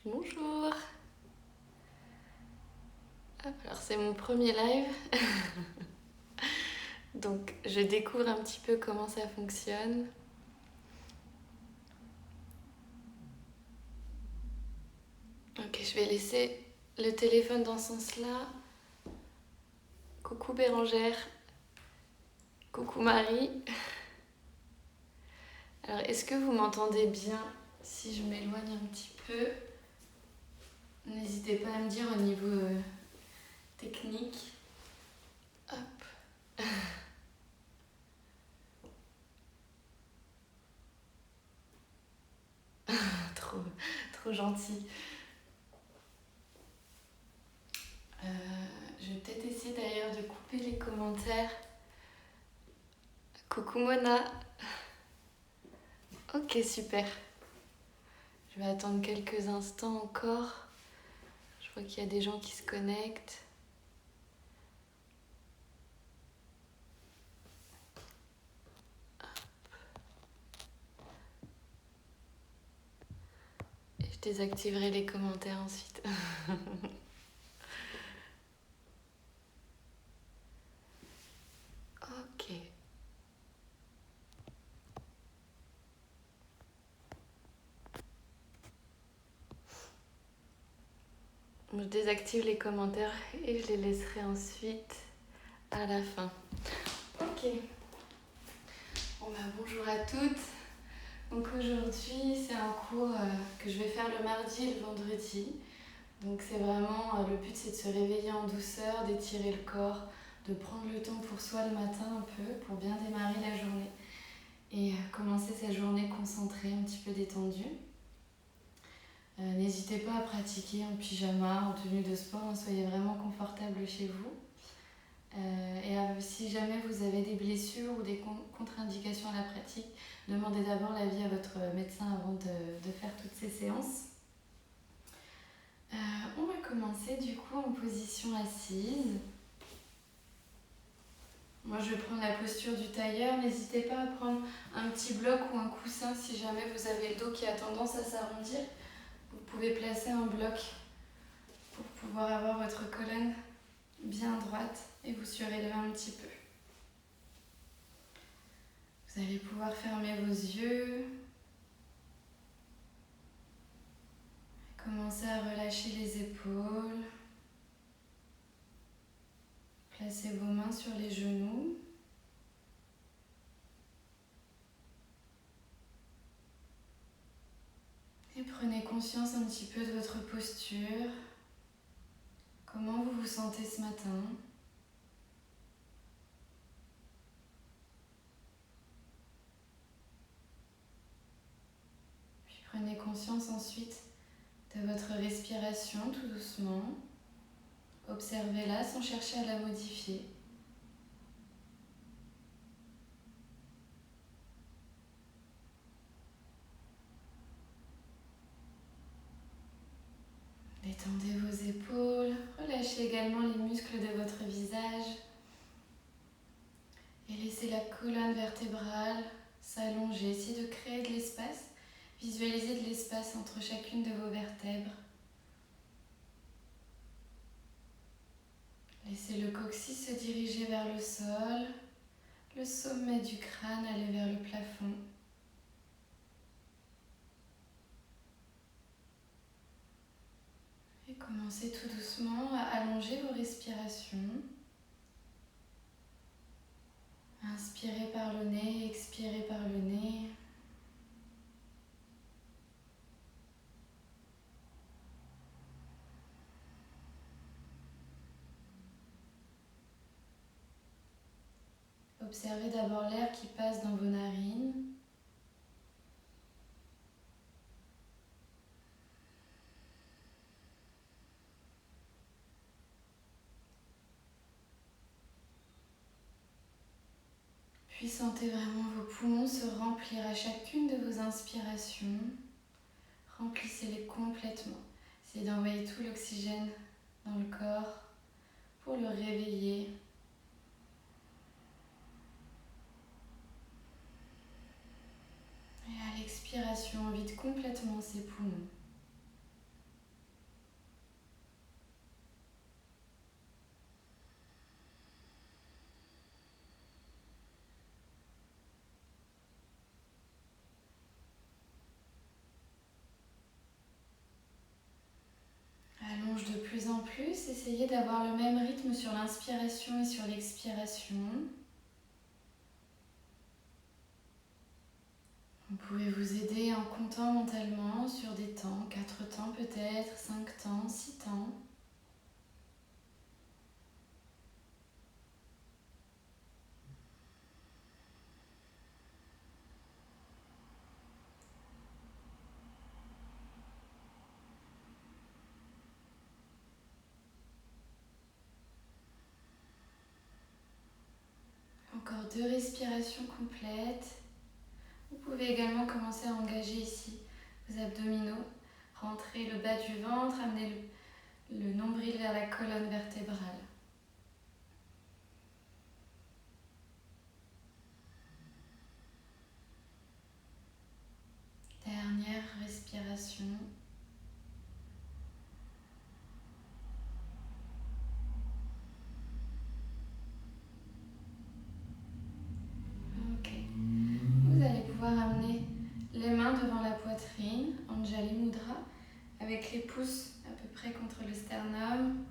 Bonjour. Hop, alors c'est mon premier live, donc je découvre un petit peu comment ça fonctionne. Ok, je vais laisser le téléphone dans ce sens-là. Coucou Bérangère, coucou Marie. Alors est-ce que vous m'entendez bien si je m'éloigne un petit peu? N'hésitez pas à me dire au niveau technique. Hop. Trop gentil. Je vais peut-être essayer d'ailleurs de couper les commentaires. Coucou Mona. Ok, super. Je vais attendre quelques instants encore. Je vois qu'il y a des gens qui se connectent. Et je désactiverai les commentaires ensuite. Ok. Je désactive les commentaires et je les laisserai ensuite à la fin. Ok. Bon bah bonjour à toutes. Donc aujourd'hui c'est un cours que je vais faire le mardi et le vendredi. Donc c'est vraiment, le but c'est de se réveiller en douceur, d'étirer le corps, de prendre le temps pour soi le matin un peu, pour bien démarrer la journée. Et commencer sa journée concentrée, un petit peu détendue. N'hésitez pas à pratiquer en pyjama, en tenue de sport, soyez vraiment confortable chez vous. Si jamais vous avez des blessures ou des contre-indications à la pratique, demandez d'abord l'avis à votre médecin avant de faire toutes ces séances. On va commencer du coup en position assise. Moi je vais prendre la posture du tailleur. N'hésitez pas à prendre un petit bloc ou un coussin si jamais vous avez le dos qui a tendance à s'arrondir. Vous pouvez placer un bloc pour pouvoir avoir votre colonne bien droite et vous surélever un petit peu. Vous allez pouvoir fermer vos yeux. Commencez à relâcher les épaules. Placez vos mains sur les genoux. Et prenez conscience un petit peu de votre posture. Comment vous vous sentez ce matin? Puis prenez conscience ensuite de votre respiration tout doucement. Observez-la sans chercher à la modifier. Détendez vos épaules, relâchez également les muscles de votre visage et laissez la colonne vertébrale s'allonger. Essayez de créer de l'espace, visualisez de l'espace entre chacune de vos vertèbres. Laissez le coccyx se diriger vers le sol, le sommet du crâne aller vers le plafond. Et commencez tout doucement à allonger vos respirations. Inspirez par le nez, expirez par le nez. Observez d'abord l'air qui passe dans vos narines. Puis sentez vraiment vos poumons se remplir à chacune de vos inspirations. Remplissez-les complètement. Essayez d'envoyer tout l'oxygène dans le corps pour le réveiller. Et à l'expiration, on vide complètement ses poumons. plus, essayez d'avoir le même rythme sur l'inspiration et sur l'expiration. Vous pouvez vous aider en comptant mentalement sur des temps, 4 temps peut-être, 5 temps, 6 temps. Encore 2 respirations complètes. Vous pouvez également commencer à engager ici vos abdominaux. Rentrez le bas du ventre, amenez le nombril vers la colonne vertébrale. Dernière respiration. Ok. Vous allez pouvoir amener les mains devant la poitrine, Anjali Mudra, avec les pouces à peu près contre le sternum.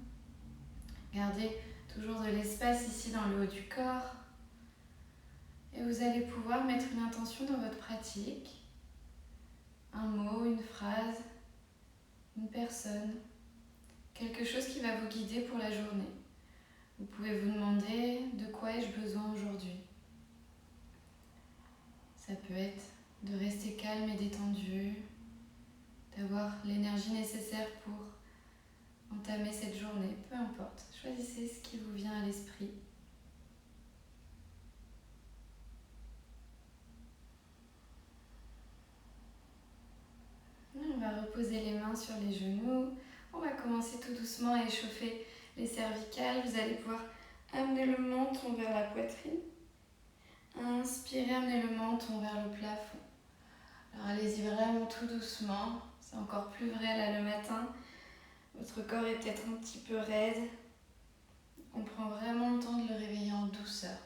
Gardez toujours de l'espace ici dans le haut du corps. Et vous allez pouvoir mettre une intention dans votre pratique. Un mot, une phrase, une personne. Quelque chose qui va vous guider pour la journée. Vous pouvez vous demander de quoi ai-je besoin aujourd'hui. Ça peut être de rester calme et détendu, d'avoir l'énergie nécessaire pour entamer cette journée. Peu importe, choisissez ce qui vous vient à l'esprit. On va reposer les mains sur les genoux. On va commencer tout doucement à échauffer les cervicales. Vous allez pouvoir amener le menton vers la poitrine. Inspirez, amenez le menton vers le plafond. Alors allez-y vraiment tout doucement. C'est encore plus vrai là le matin. Votre corps est peut-être un petit peu raide. On prend vraiment le temps de le réveiller en douceur.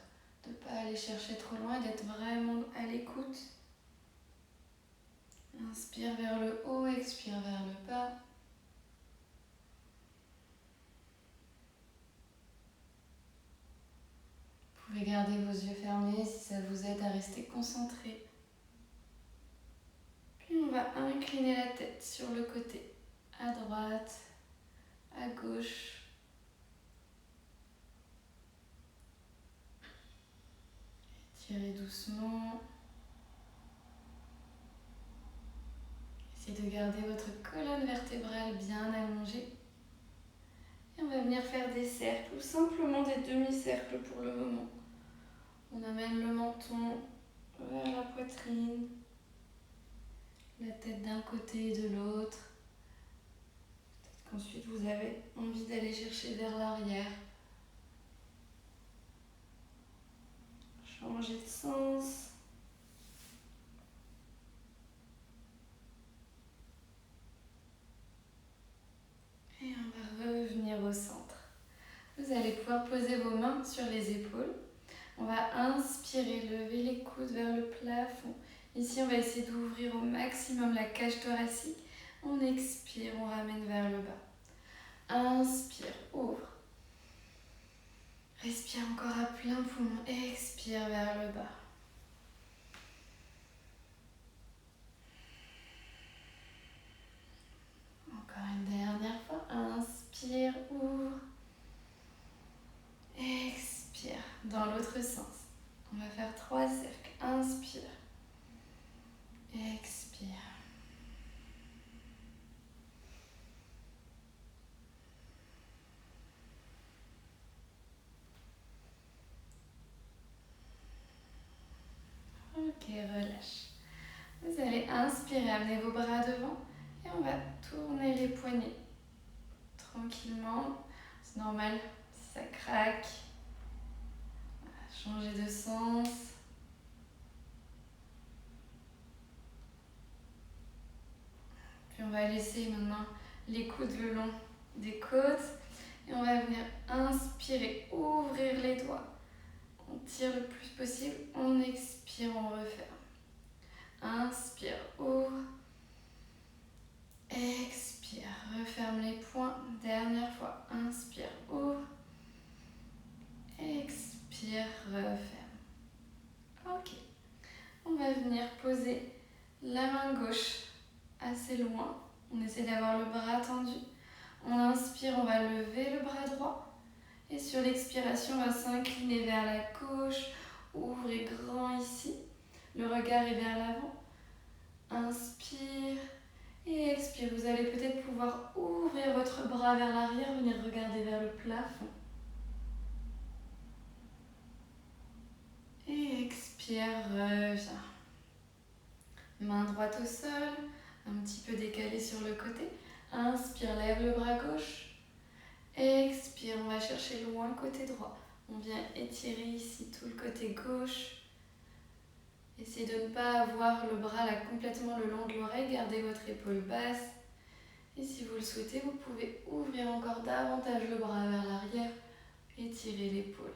De ne pas aller chercher trop loin et d'être vraiment à l'écoute. Inspire vers le haut, expire vers le bas. Vous pouvez garder vos yeux fermés si ça vous aide à rester concentré. Puis on va incliner la tête sur le côté, à droite, à gauche. Tirez doucement. Essayez de garder votre colonne vertébrale bien allongée. Et on va venir faire des cercles ou simplement des demi-cercles pour le moment. On amène le menton vers la poitrine, la tête d'un côté et de l'autre. Peut-être qu'ensuite vous avez envie d'aller chercher vers l'arrière. Changer de sens. Et on va revenir au centre. Vous allez pouvoir poser vos mains sur les épaules. On va inspirer, lever les coudes vers le plafond. Ici, on va essayer d'ouvrir au maximum la cage thoracique. On expire, on ramène vers le bas. Inspire, ouvre. Respire encore à plein poumon. Expire vers le bas. Encore une dernière fois. Inspire, ouvre. Expire. Dans l'autre sens. On va faire 3 cercles. Inspire. Expire. Ok, relâche. Vous allez inspirer, amener vos bras devant et on va tourner les poignets tranquillement. C'est normal si ça craque. Changer de sens. Puis on va laisser maintenant les coudes le long des côtes et on va venir inspirer, ouvrir les doigts. On tire le plus possible, on expire, on referme. Inspire, ouvre. Expire, Referme les poings. Dernière fois. Inspire, ouvre. Expire, referme. Ok. On va venir poser la main gauche assez loin. On essaie d'avoir le bras tendu. On inspire, on va lever le bras droit. Et sur l'expiration, on va s'incliner vers la gauche. Ouvrez grand ici. Le regard est vers l'avant. Inspire et expire. Vous allez peut-être pouvoir ouvrir votre bras vers l'arrière, venir regarder vers le plafond. Et expire, reviens. Main droite au sol, un petit peu décalée sur le côté. Inspire, lève le bras gauche. Expire, on va chercher loin côté droit. On vient étirer ici tout le côté gauche. Essayez de ne pas avoir le bras là complètement le long de l'oreille. Gardez votre épaule basse. Et si vous le souhaitez, vous pouvez ouvrir encore davantage le bras vers l'arrière. Étirez l'épaule.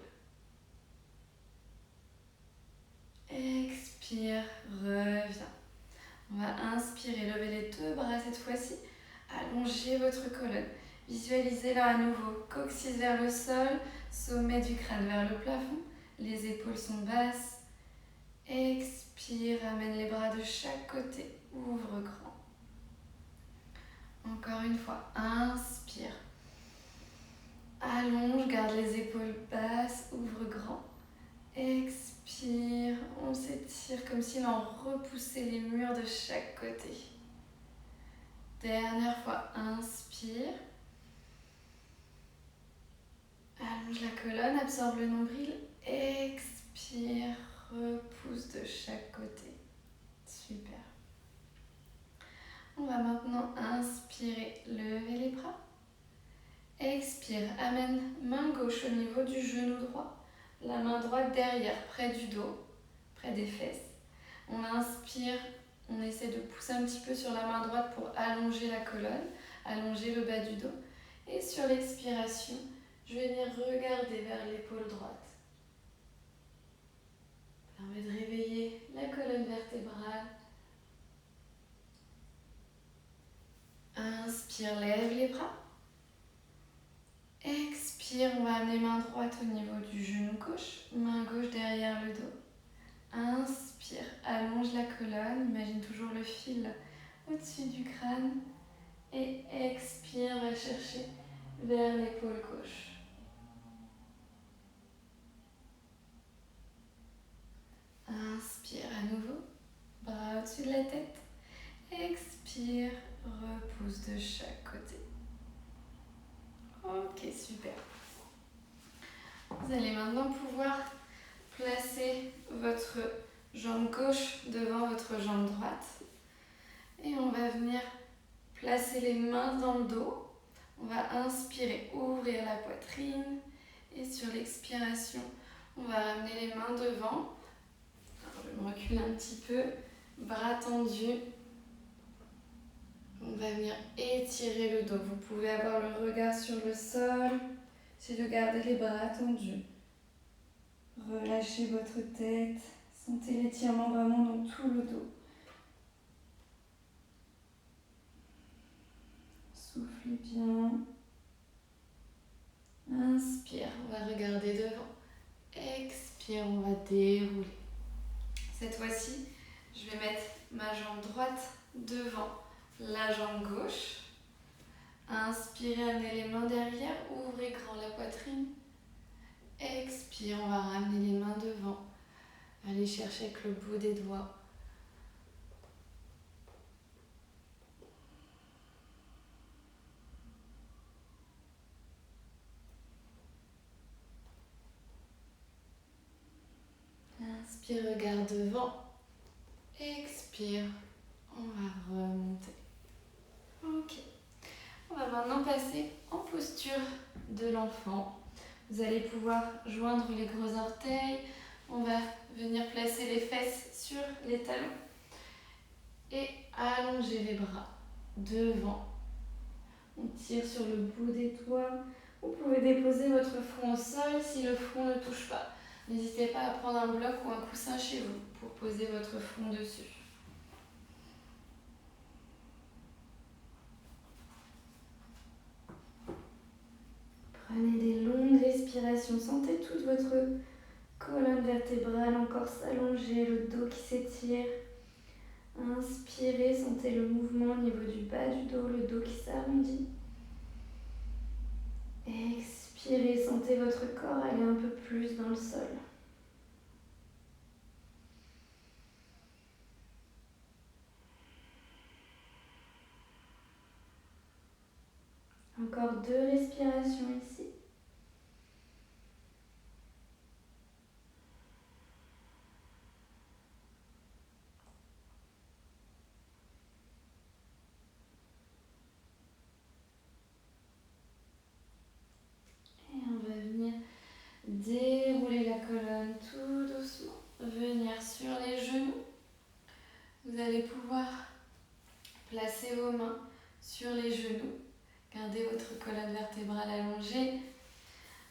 Expire, reviens. On va inspirer, lever les deux bras cette fois-ci. Allongez votre colonne. Visualisez-la à nouveau. Coccyx vers le sol, sommet du crâne vers le plafond. Les épaules sont basses. Expire, amène les bras de chaque côté. Ouvre grand. Encore une fois, inspire. Allonge, garde les épaules basses, ouvre grand. Expire, on s'étire comme si l'on repoussait les murs de chaque côté. Dernière fois, inspire. Allonge la colonne, absorbe le nombril. Expire, repousse de chaque côté. Super. On va maintenant inspirer, lever les bras. Expire, amène main gauche au niveau du genou droit. La main droite derrière, près du dos, près des fesses. On inspire, on essaie de pousser un petit peu sur la main droite pour allonger la colonne, allonger le bas du dos. Et sur l'expiration, je vais venir regarder vers l'épaule droite. Ça permet de réveiller la colonne vertébrale. Inspire, lève les bras. Expire, on va amener main droite au niveau du genou gauche, main gauche derrière le dos. Inspire, allonge la colonne, imagine toujours le fil au-dessus du crâne. Et expire, va chercher vers l'épaule gauche. Inspire à nouveau, bras au-dessus de la tête. Expire, repousse de chaque côté. Ok, super. Vous allez maintenant pouvoir placer votre jambe gauche devant votre jambe droite. Et on va venir placer les mains dans le dos. On va inspirer, ouvrir la poitrine. Et sur l'expiration, on va ramener les mains devant. Alors, je vais me reculer un petit peu. Bras tendus. On va venir étirer le dos. Vous pouvez avoir le regard sur le sol. Essayez de garder les bras tendus. Relâchez votre tête. Sentez l'étirement vraiment dans tout le dos. Soufflez bien. Inspire, on va regarder devant. Expire, on va dérouler. Cette fois-ci, je vais mettre ma jambe droite devant la jambe gauche. Inspirez, amenez les mains derrière, ouvrez grand la poitrine. Expire, on va ramener les mains devant. Allez chercher avec le bout des doigts. Inspire, regarde devant. Expire, on va remonter. Ok. On va maintenant passer en posture de l'enfant. Vous allez pouvoir joindre les gros orteils. On va venir placer les fesses sur les talons. Et allonger les bras devant. On tire sur le bout des doigts. Vous pouvez déposer votre front au sol si le front ne touche pas. N'hésitez pas à prendre un bloc ou un coussin chez vous pour poser votre front dessus. expiration, sentez toute votre colonne vertébrale encore s'allonger, le dos qui s'étire. Inspirez, sentez le mouvement au niveau du bas du dos, le dos qui s'arrondit. Expirez, sentez votre corps aller un peu plus dans le sol. Encore 2 respirations ici. Et on va venir dérouler la colonne tout doucement. Venir sur les genoux. Vous allez pouvoir placer vos mains sur les genoux. Gardez votre colonne vertébrale allongée.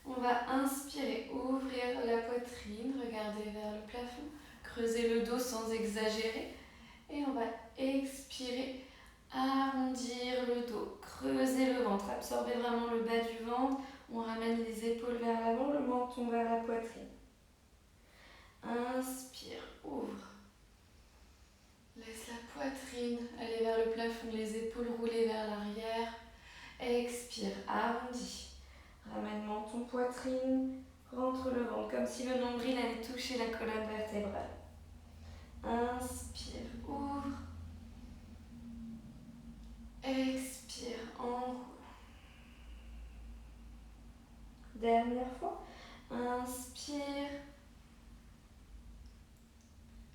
On va inspirer, ouvrir la poitrine, regarder vers le plafond, creuser le dos sans exagérer. Et on va expirer, arrondir le dos, creuser le ventre, absorber vraiment le bas du ventre. On ramène les épaules vers l'avant, le menton vers la poitrine. Inspire, ouvre. Laisse la poitrine aller vers le plafond, les épaules rouler vers l'arrière. Expire, arrondis. Ramène menton, poitrine, rentre le ventre, comme si le nombril allait toucher la colonne vertébrale. Inspire, ouvre. Expire, enroule. Dernière fois. Inspire.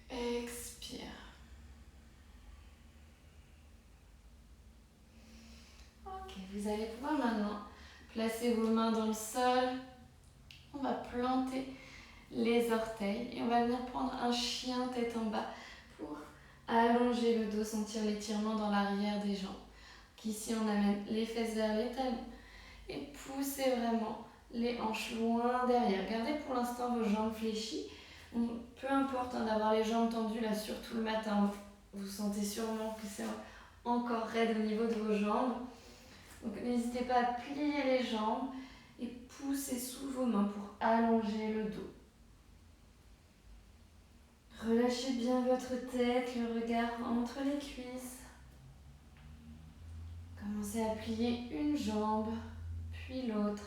Expire. Ok, vous allez pouvoir maintenant placer vos mains dans le sol. On va planter les orteils et on va venir prendre un chien tête en bas pour allonger le dos, sentir l'étirement dans l'arrière des jambes. Ici, on amène les fesses vers les talons et poussez vraiment les hanches loin derrière. Gardez pour l'instant vos jambes fléchies. Peu importe d'avoir les jambes tendues, là, surtout le matin, vous sentez sûrement que c'est encore raide au niveau de vos jambes. Donc n'hésitez pas à plier les jambes et poussez sous vos mains pour allonger le dos. Relâchez bien votre tête, le regard entre les cuisses. Commencez à plier une jambe, puis l'autre.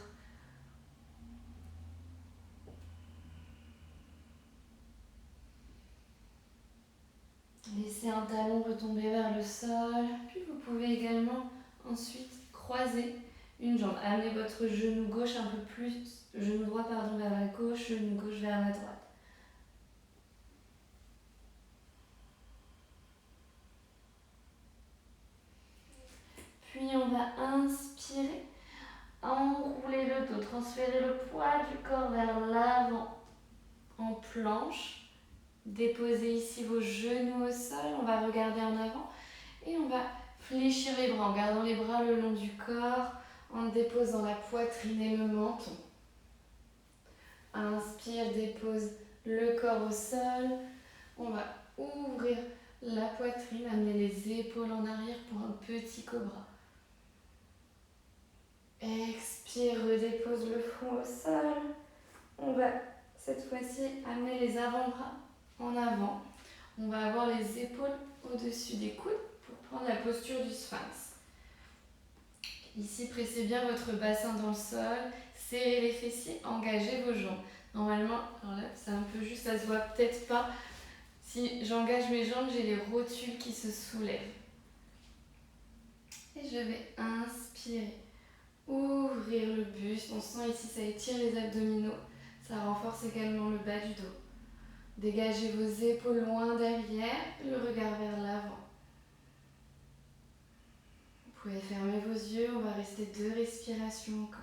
Laissez un talon retomber vers le sol, puis vous pouvez également ensuite croiser une jambe. Amenez votre genou gauche un peu plus, genou droit vers la gauche, genou gauche vers la droite. Puis on va inspirer, enrouler le dos, transférer le poids du corps vers l'avant en planche. Déposez ici vos genoux au sol, on va regarder en avant et on va fléchir les bras en gardant les bras le long du corps, en déposant la poitrine et le menton. Inspire, dépose le corps au sol. On va ouvrir la poitrine, amener les épaules en arrière pour un petit cobra. Expire, redépose le front au sol. On va cette fois-ci amener les avant-bras en avant. On va avoir les épaules au-dessus des coudes pour prendre la posture du sphinx. Ici, pressez bien votre bassin dans le sol, serrez les fessiers, engagez vos jambes. Normalement, alors là, c'est un peu juste, ça se voit peut-être pas. Si j'engage mes jambes, j'ai les rotules qui se soulèvent. Et je vais inspirer, ouvrir le buste. On sent ici, ça étire les abdominaux. Ça renforce également le bas du dos. Dégagez vos épaules loin derrière, le regard vers l'avant. Vous pouvez fermer vos yeux, on va rester 2 respirations encore.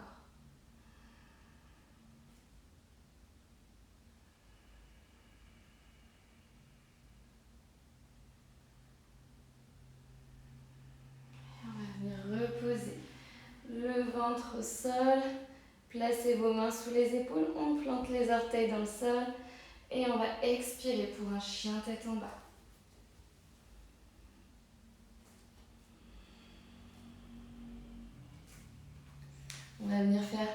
Et on va venir reposer le ventre au sol. Placez vos mains sous les épaules, on plante les orteils dans le sol et on va expirer pour un chien tête en bas. On va venir faire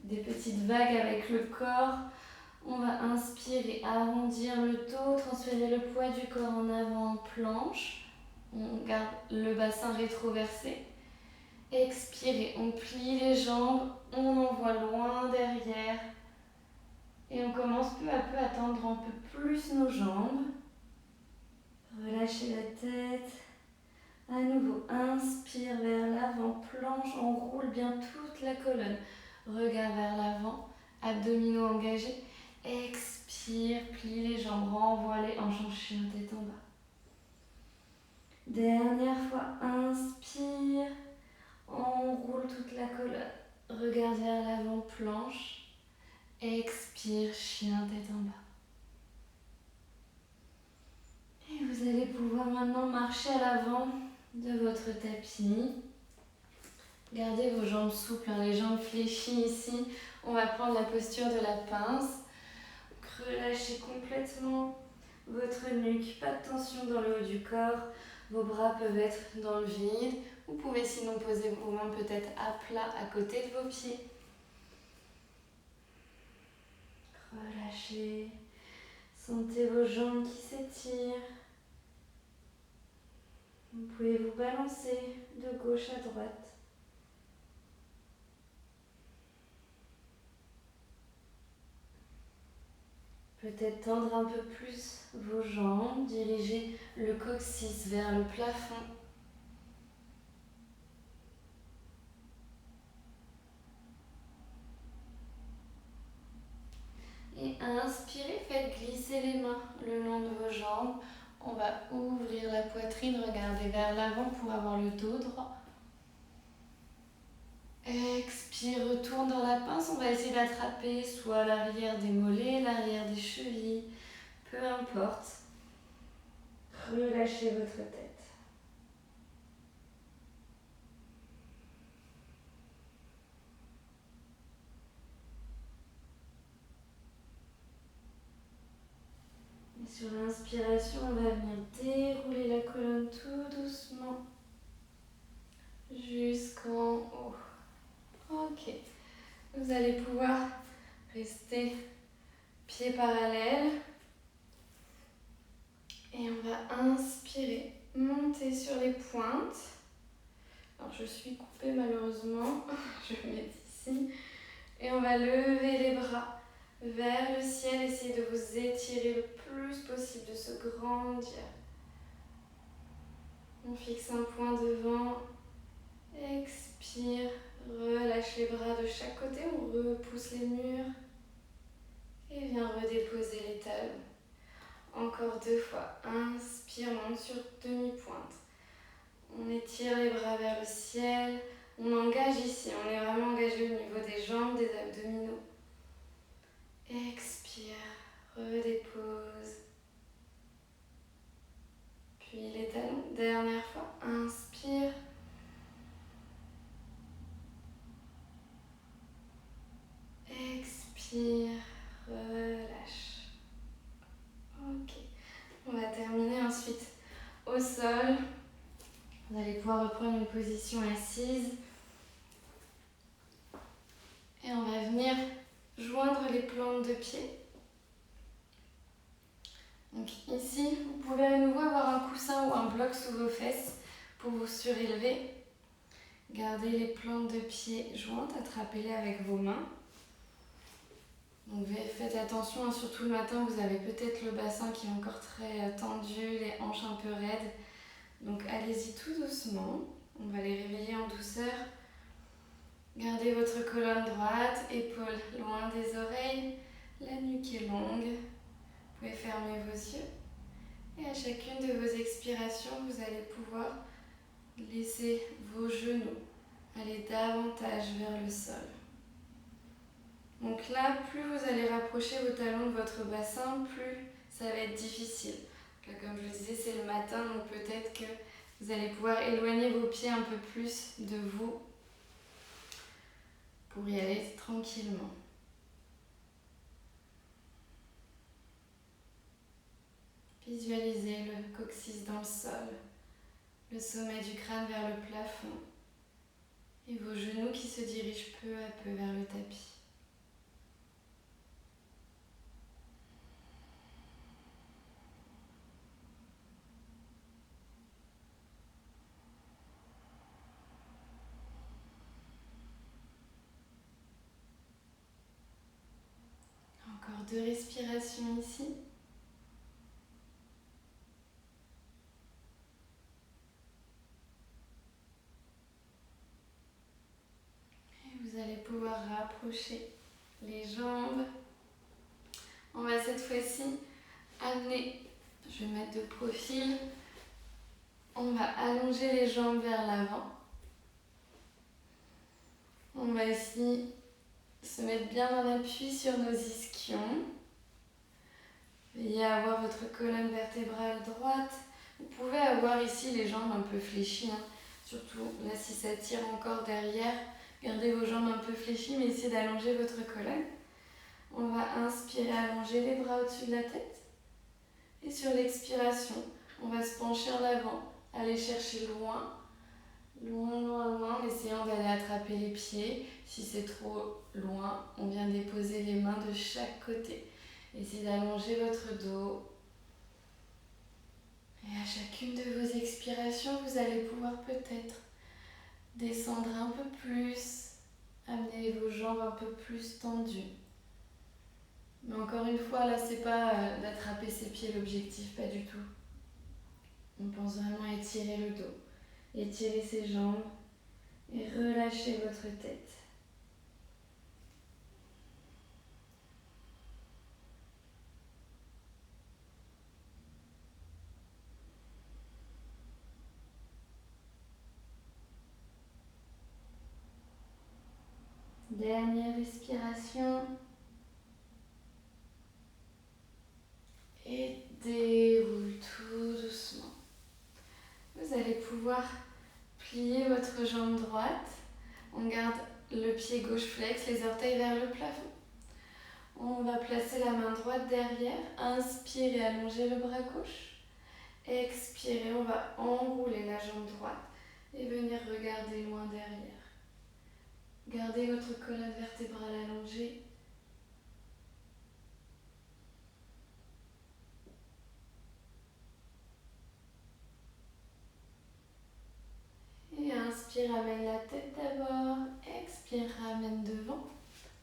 des petites vagues avec le corps. On va inspirer, arrondir le dos, transférer le poids du corps en avant en planche. On garde le bassin rétroversé. Expirez, on plie les jambes, on envoie loin derrière. Et on commence peu à peu à tendre un peu plus nos jambes. Relâchez la tête. À nouveau, inspire vers l'avant, planche, on roule bien toute la colonne. Regard vers l'avant, abdominaux engagés. Expire, plie les jambes, renvoie les hanches en chien, tête en bas. Dernière fois, inspire, on roule toute la colonne. Regard vers l'avant, planche. Expire, chien, tête en bas. Et vous allez pouvoir maintenant marcher à l'avant de votre tapis. Gardez vos jambes souples, les jambes fléchies ici. On va prendre la posture de la pince. Relâchez complètement votre nuque, pas de tension dans le haut du corps. Vos bras peuvent être dans le vide. Vous pouvez sinon poser vos mains peut-être à plat à côté de vos pieds. Relâchez. Sentez vos jambes qui s'étirent. Vous pouvez vous balancer de gauche à droite. Peut-être tendre un peu plus vos jambes, diriger le coccyx vers le plafond. Et inspirez, faites glisser les mains le long de vos jambes. On va ouvrir la poitrine, regarder vers l'avant pour avoir le dos droit. Expire, retourne dans la pince. On va essayer d'attraper soit l'arrière des mollets, l'arrière des chevilles, peu importe. Relâchez votre tête. Et sur l'inspiration, on va venir dérouler la colonne tout doucement jusqu'en haut. Ok. Vous allez pouvoir rester pieds parallèles. Et on va inspirer, monter sur les pointes. Alors je suis coupée malheureusement, je vais mettre ici. Et on va lever les bras vers le ciel, essayez de vous étirer le plus possible, de se grandir. On fixe un point devant, expire, relâche les bras de chaque côté, on repousse les murs et viens redéposer les talons. Encore 2 fois, inspire, monte sur demi-pointe. On étire les bras vers le ciel, on engage ici, on est vraiment engagé au niveau des jambes, des abdominaux. Expire, redépose. Puis les talons, dernière fois, inspire. Expire, relâche. Ok, on va terminer ensuite au sol. Vous allez pouvoir reprendre une position assise. Et on va venir joindre les plantes de pied. Donc ici, vous pouvez à nouveau avoir un coussin ou un bloc sous vos fesses pour vous surélever. Gardez les plantes de pied jointes, attrapez-les avec vos mains. Donc faites attention, surtout le matin, vous avez peut-être le bassin qui est encore très tendu, les hanches un peu raides. Donc allez-y tout doucement, on va les réveiller en douceur. Gardez votre colonne droite, épaules loin des oreilles, la nuque est longue. Vous pouvez fermer vos yeux. Et à chacune de vos expirations, vous allez pouvoir laisser vos genoux aller davantage vers le sol. Donc là, plus vous allez rapprocher vos talons de votre bassin, plus ça va être difficile. Là, comme je le disais, c'est le matin, donc peut-être que vous allez pouvoir éloigner vos pieds un peu plus de vous pour y aller tranquillement. Visualisez le coccyx dans le sol, le sommet du crâne vers le plafond et vos genoux qui se dirigent peu à peu vers le tapis. 2 respirations ici. Et vous allez pouvoir rapprocher les jambes. On va cette fois-ci amener, je vais mettre de profil, on va allonger les jambes vers l'avant. On va ici se mettre bien en appui sur nos ischions. Veillez à avoir votre colonne vertébrale droite. Vous pouvez avoir ici les jambes un peu fléchies, hein. Surtout là si ça tire encore derrière, gardez vos jambes un peu fléchies mais essayez d'allonger votre colonne. On va inspirer, allonger les bras au-dessus de la tête. Et sur l'expiration, on va se pencher en avant, aller chercher loin, loin, loin, loin, en essayant d'aller attraper les pieds. Si c'est trop loin, on vient déposer les mains de chaque côté. Essayez d'allonger votre dos. Et à chacune de vos expirations, vous allez pouvoir peut-être descendre un peu plus, amener vos jambes un peu plus tendues. Mais encore une fois, là, c'est pas d'attraper ses pieds l'objectif, pas du tout. On pense vraiment à étirer le dos, étirer ses jambes et relâcher votre tête. Dernière respiration. Et déroule tout doucement. Vous allez pouvoir plier votre jambe droite. On garde le pied gauche flex, les orteils vers le plafond. On va placer la main droite derrière. Inspirez, allongez le bras gauche. Expirez, on va enrouler la jambe droite et venir regarder loin derrière. Gardez votre colonne vertébrale allongée. Et inspire, ramène la tête d'abord. Expire, ramène devant.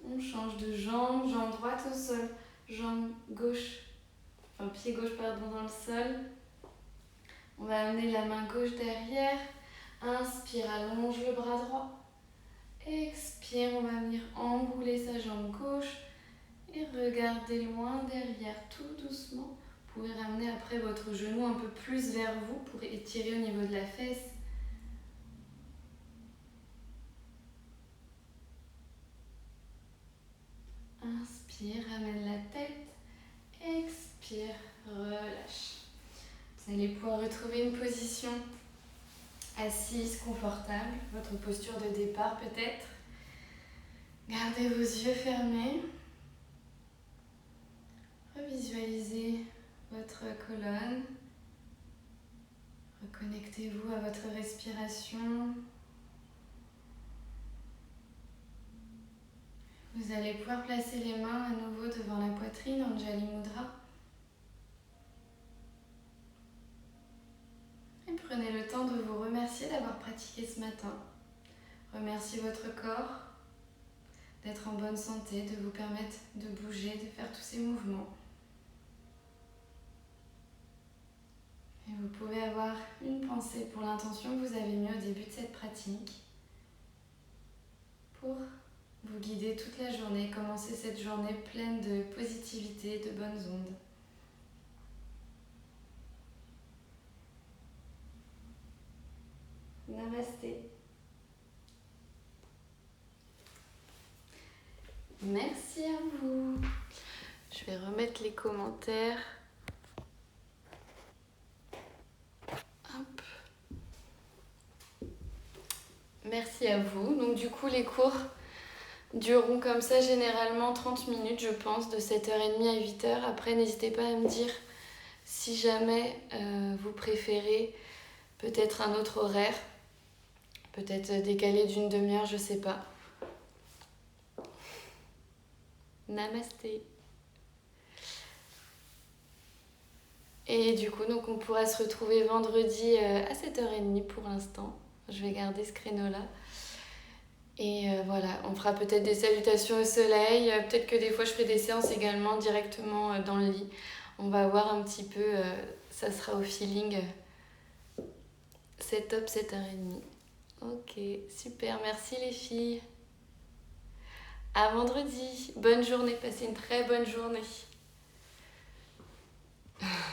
On change de jambe, jambe droite au sol, jambe gauche, enfin pied gauche pardon dans le sol. On va amener la main gauche derrière. Inspire, allonge le bras droit. Expire, on va venir enrouler sa jambe gauche et regarder loin derrière tout doucement. Vous pouvez ramener après votre genou un peu plus vers vous pour étirer au niveau de la fesse. Inspire, ramène la tête. Expire, relâche. Vous allez pouvoir retrouver une position assise, confortable, votre posture de départ peut-être. Gardez vos yeux fermés. Revisualisez votre colonne. Reconnectez-vous à votre respiration. Vous allez pouvoir placer les mains à nouveau devant la poitrine, Anjali Mudra. Et prenez le temps de vous remercier d'avoir pratiqué ce matin. Remerciez votre corps d'être en bonne santé, de vous permettre de bouger, de faire tous ces mouvements. Et vous pouvez avoir une pensée pour l'intention que vous avez mise au début de cette pratique pour vous guider toute la journée, commencer cette journée pleine de positivité, de bonnes ondes. Namasté. Merci à vous. Je vais remettre les commentaires. Hop. Merci à vous. Donc du coup, les cours dureront comme ça généralement 30 minutes, je pense, de 7h30 à 8h. Après, n'hésitez pas à me dire si jamais vous préférez peut-être un autre horaire, peut-être décalé d'une demi-heure, je sais pas. Namasté. Et du coup, donc on pourra se retrouver vendredi à 7h30 pour l'instant. Je vais garder ce créneau-là. Et voilà, on fera peut-être des salutations au soleil, peut-être que des fois je ferai des séances également directement dans le lit. On va voir un petit peu, ça sera au feeling. C'est top, 7h30. Ok, super, merci les filles. À vendredi, bonne journée, passez une très bonne journée.